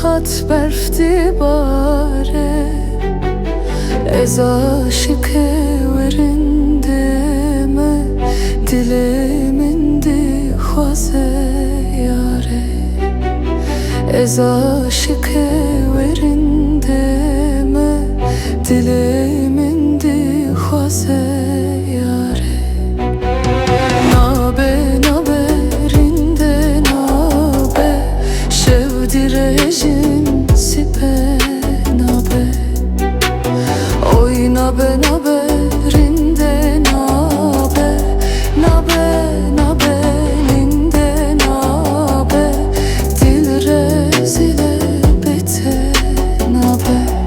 hat berfti bare Ez aşıkı verinde me Dilimin di xwaze yare Ez aşıkı verinde me Dilimin di xwaze yare Direjin sipe nabe Oy nabe nabe rinde nabe Nabe nabe ninde nabe Dil rezile bete nabe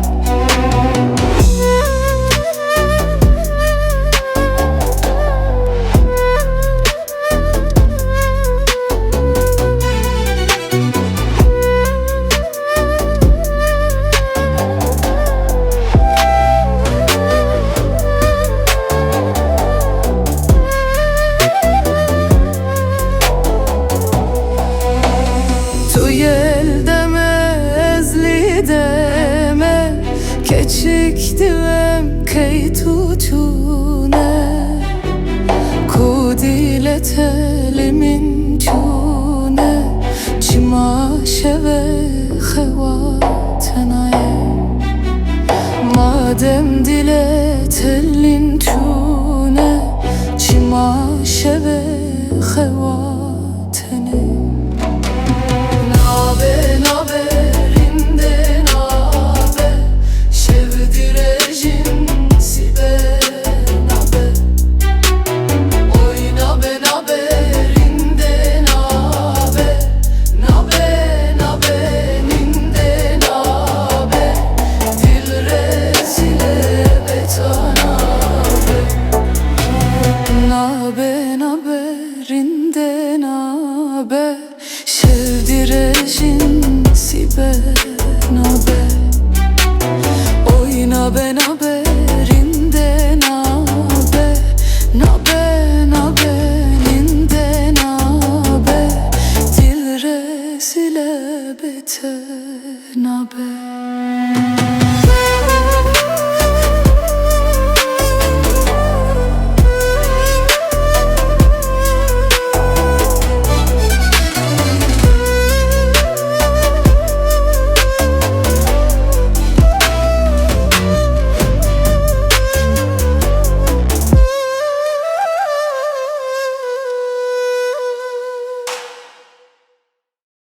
deme keçik divem key tutune Kudile telimin çune Çima şeve xevatenaye Madem dile telin çune Çima şeve xevatene Nabe nabe Nabe nabe rinde nabe Şevdirejin sibe nabe Oy nabe